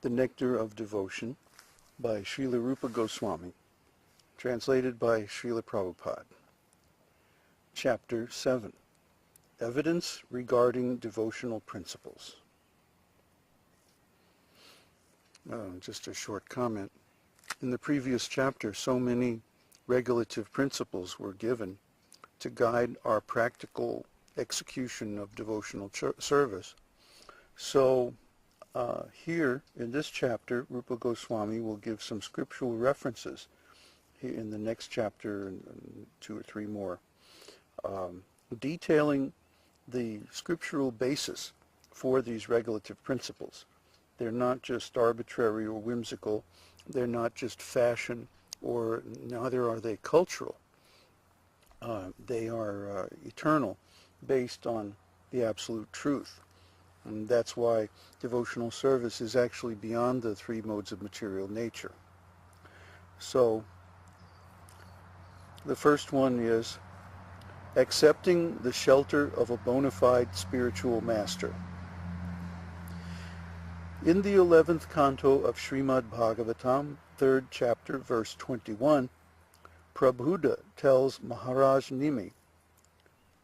The Nectar of Devotion by Srila Rupa Goswami, translated by Srila Prabhupada. Chapter 7. Evidence regarding devotional principles. Just a short comment. In the previous chapter, so many regulative principles were given to guide our practical execution of devotional service. So here in this chapter, Rupa Goswami will give some scriptural references in the next chapter and 2 or 3 more, detailing the scriptural basis for these regulative principles. They're not just arbitrary or whimsical. They're not just fashion, or neither are they cultural. They are eternal, based on the absolute truth. And that's why devotional service is actually beyond the 3 modes of material nature. So, the first one is accepting the shelter of a bona fide spiritual master. In the 11th Canto of Śrīmad-Bhāgavatam, 3rd chapter, verse 21, Prabuddha tells Mahārāj Nimi,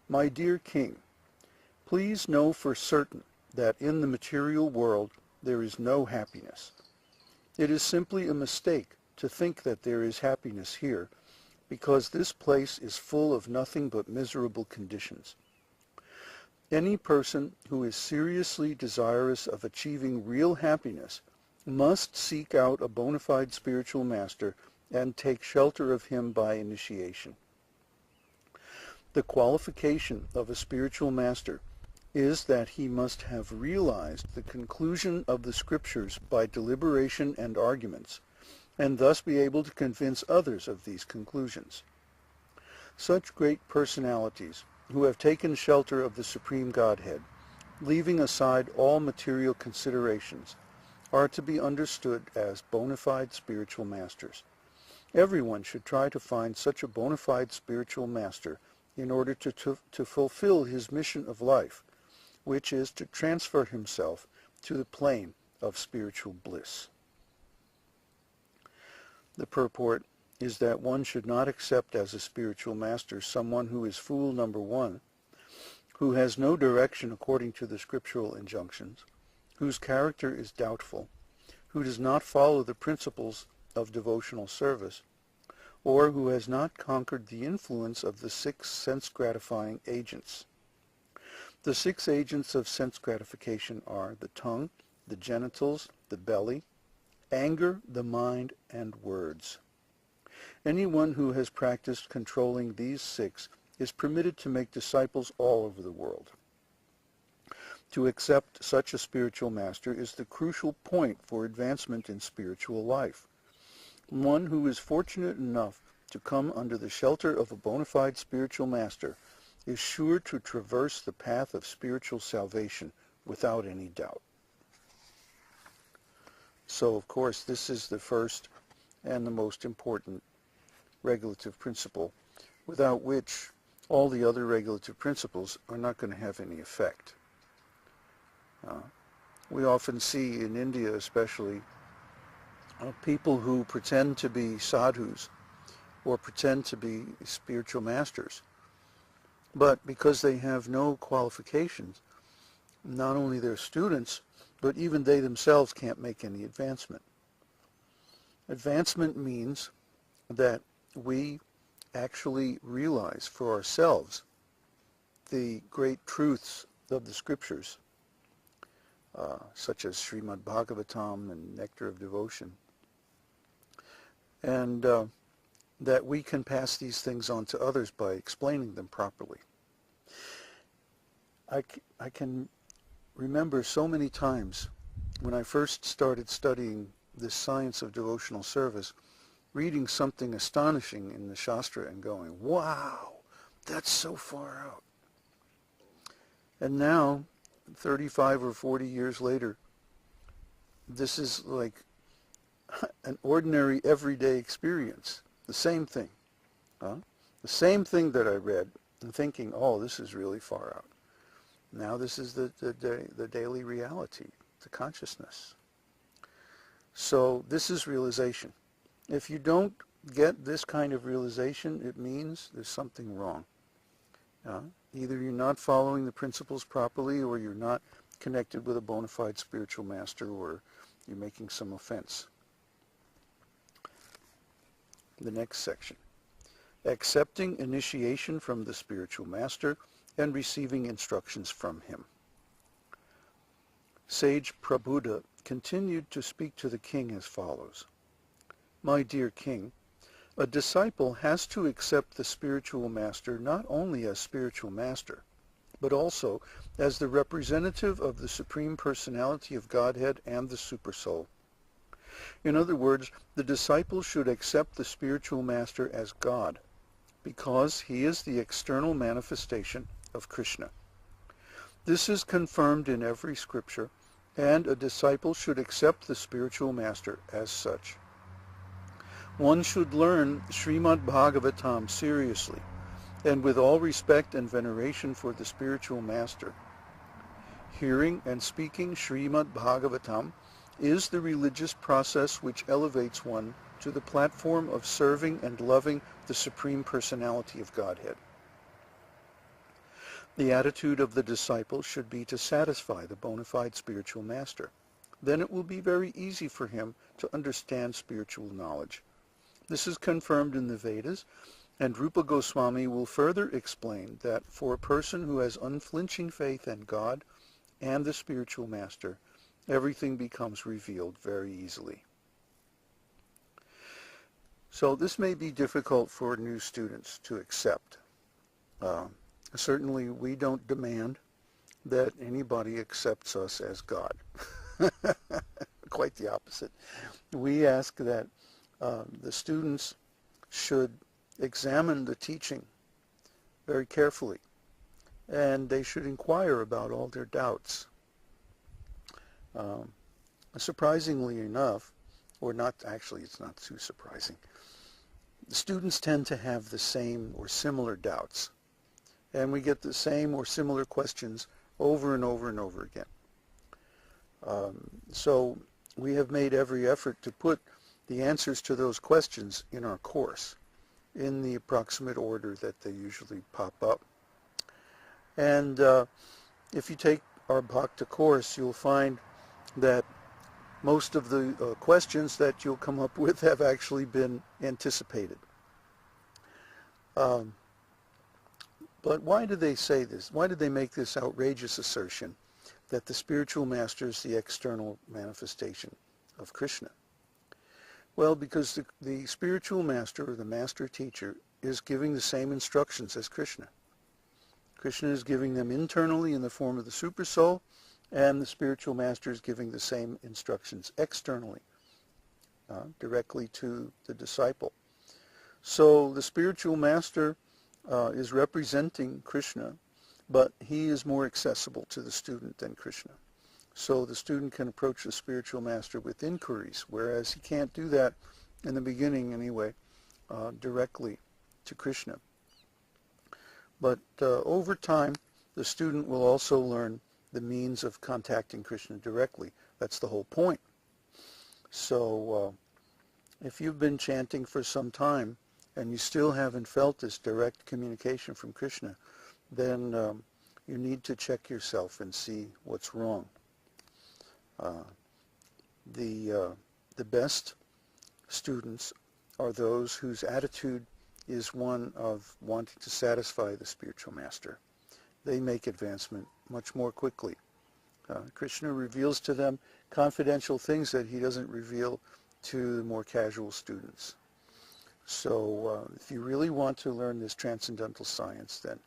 "My dear king, please know for certain that in the material world there is no happiness. It is simply a mistake to think that there is happiness here, because this place is full of nothing but miserable conditions. Any person who is seriously desirous of achieving real happiness must seek out a bona fide spiritual master and take shelter of him by initiation. The qualification of a spiritual master is that he must have realized the conclusion of the scriptures by deliberation and arguments, and thus be able to convince others of these conclusions. Such great personalities, who have taken shelter of the Supreme Godhead, leaving aside all material considerations, are to be understood as bona fide spiritual masters. Everyone should try to find such a bona fide spiritual master in order to fulfill his mission of life, which is to transfer himself to the plane of spiritual bliss." The purport is that one should not accept as a spiritual master someone who is fool number 1, who has no direction according to the scriptural injunctions, whose character is doubtful, who does not follow the principles of devotional service, or who has not conquered the influence of the 6 sense-gratifying agents. The 6 agents of sense gratification are the tongue, the genitals, the belly, anger, the mind, and words. Anyone who has practiced controlling these 6 is permitted to make disciples all over the world. To accept such a spiritual master is the crucial point for advancement in spiritual life. One who is fortunate enough to come under the shelter of a bona fide spiritual master is sure to traverse the path of spiritual salvation without any doubt. So, of course, this is the first and the most important regulative principle, without which all the other regulative principles are not going to have any effect. We often see in India especially people who pretend to be sadhus or pretend to be spiritual masters, but because they have no qualifications, not only their students, but even they themselves can't make any advancement. Advancement means that we actually realize for ourselves the great truths of the scriptures, such as Śrīmad-Bhāgavatam and Nectar of Devotion, and that we can pass these things on to others by explaining them properly. I can remember so many times when I first started studying this science of devotional service, reading something astonishing in the Shastra and going, wow, that's so far out. And now, 35 or 40 years later, this is like an ordinary everyday experience. The same thing. The same thing that I read and thinking, oh, this is really far out. Now this is the daily reality, the consciousness. So this is realization. If you don't get this kind of realization, it means there's something wrong. Either you're not following the principles properly, or you're not connected with a bona fide spiritual master, or you're making some offense. The next section. Accepting initiation from the spiritual master and receiving instructions from him. Sage Prabuddha continued to speak to the king as follows. My dear king, a disciple has to accept the spiritual master not only as spiritual master, but also as the representative of the Supreme Personality of Godhead and the Supersoul. In other words, the disciple should accept the spiritual master as God, because he is the external manifestation of Krishna. This is confirmed in every scripture, and a disciple should accept the spiritual master as such. One should learn Śrīmad-Bhāgavatam seriously, and with all respect and veneration for the spiritual master. Hearing and speaking Śrīmad-Bhāgavatam is the religious process which elevates one to the platform of serving and loving the Supreme Personality of Godhead. The attitude of the disciple should be to satisfy the bona fide spiritual master. Then it will be very easy for him to understand spiritual knowledge. This is confirmed in the Vedas, and Rupa Goswami will further explain that for a person who has unflinching faith in God and the spiritual master, everything becomes revealed very easily. So this may be difficult for new students to accept. Certainly we don't demand that anybody accepts us as God. Quite the opposite. We ask that the students should examine the teaching very carefully, and they should inquire about all their doubts. Surprisingly enough, or not actually, it's not too surprising, the students tend to have the same or similar doubts, and we get the same or similar questions over and over and over again. So we have made every effort to put the answers to those questions in our course, in the approximate order that they usually pop up. And if you take our Bhakta course, you'll find that most of the questions that you'll come up with have actually been anticipated. But why do they say this? Why did they make this outrageous assertion that the spiritual master is the external manifestation of Krishna? Well, because the spiritual master, or the master teacher, is giving the same instructions as Krishna. Krishna is giving them internally in the form of the Supersoul, and the spiritual master is giving the same instructions externally, directly to the disciple. So the spiritual master is representing Krishna, but he is more accessible to the student than Krishna. So the student can approach the spiritual master with inquiries, whereas he can't do that in the beginning anyway, directly to Krishna. But over time, the student will also learn the means of contacting Krishna directly. That's the whole point. So if you've been chanting for some time and you still haven't felt this direct communication from Krishna, then you need to check yourself and see what's wrong. The best students are those whose attitude is one of wanting to satisfy the spiritual master. They make advancement much more quickly. Krishna reveals to them confidential things that he doesn't reveal to the more casual students. So if you really want to learn this transcendental science, then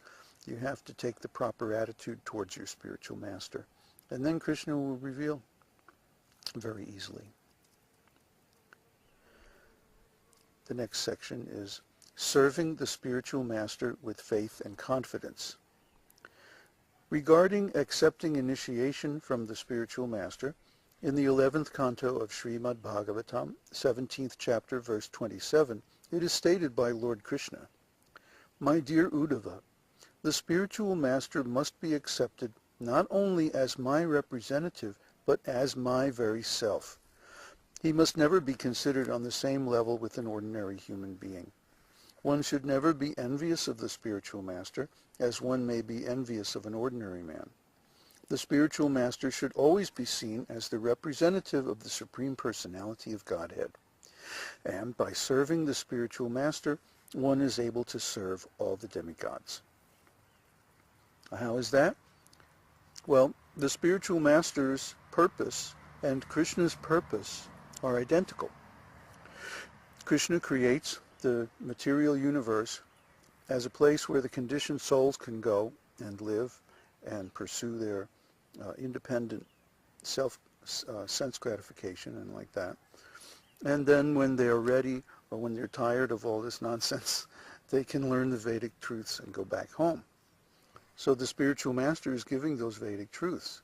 you have to take the proper attitude towards your spiritual master. And then Krishna will reveal very easily. The next section is serving the spiritual master with faith and confidence. Regarding accepting initiation from the spiritual master, in the 11th Canto of Śrīmad-Bhāgavatam, 17th chapter, verse 27, it is stated by Lord Krishna, "My dear Uddhava, the spiritual master must be accepted not only as my representative, but as my very self. He must never be considered on the same level with an ordinary human being. One should never be envious of the spiritual master as one may be envious of an ordinary man. The spiritual master should always be seen as the representative of the Supreme Personality of Godhead. And by serving the spiritual master, one is able to serve all the demigods. How is that? Well, the spiritual master's purpose and Krishna's purpose are identical. Krishna creates the material universe as a place where the conditioned souls can go and live and pursue their independent sense gratification and like that. And then when they're ready or when they're tired of all this nonsense, they can learn the Vedic truths and go back home. So the spiritual master is giving those Vedic truths.